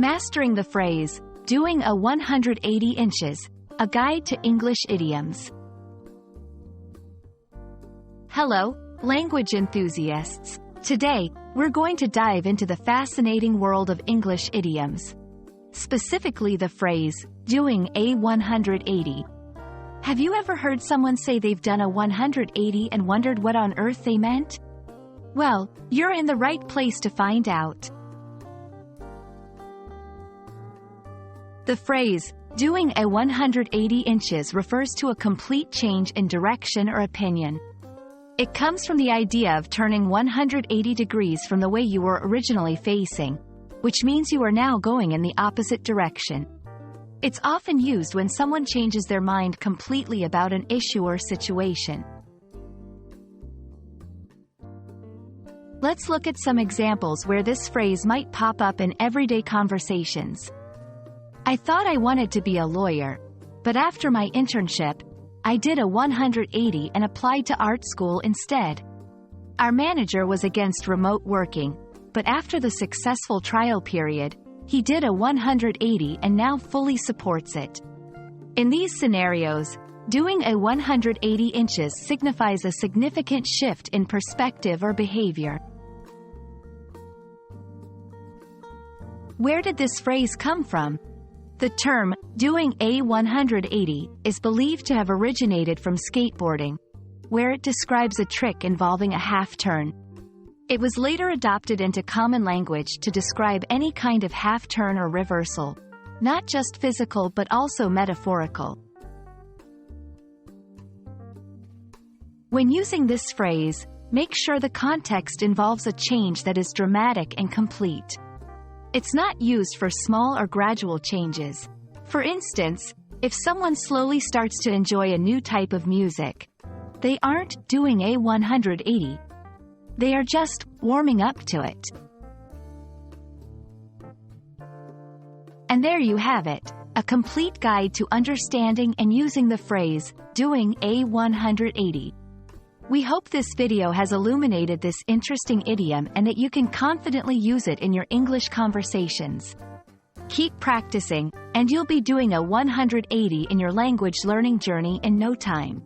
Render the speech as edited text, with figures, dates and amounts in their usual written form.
Mastering the phrase, doing a 180 inches, a guide to English idioms. Hello, language enthusiasts. Today, we're going to dive into the fascinating world of English idioms. Specifically the phrase, doing a 180. Have you ever heard someone say they've done a 180 and wondered what on earth they meant? Well, you're in the right place to find out. The phrase, doing a 180 inches refers to a complete change in direction or opinion. It comes from the idea of turning 180 degrees from the way you were originally facing, which means you are now going in the opposite direction. It's often used when someone changes their mind completely about an issue or situation. Let's look at some examples where this phrase might pop up in everyday conversations. I thought I wanted to be a lawyer, but after my internship, I did a 180 and applied to art school instead. Our manager was against remote working, but after the successful trial period, he did a 180 and now fully supports it. In these scenarios, doing a 180 inches signifies a significant shift in perspective or behavior. Where did this phrase come from? The term, doing a 180, is believed to have originated from skateboarding, where it describes a trick involving a half-turn. It was later adopted into common language to describe any kind of half-turn or reversal, not just physical but also metaphorical. When using this phrase, make sure the context involves a change that is dramatic and complete. It's not used for small or gradual changes. For instance, if someone slowly starts to enjoy a new type of music, they aren't doing a 180. They are just warming up to it. And there you have it, a complete guide to understanding and using the phrase, doing a 180. We hope this video has illuminated this interesting idiom and that you can confidently use it in your English conversations. Keep practicing, and you'll be doing a 180 in your language learning journey in no time.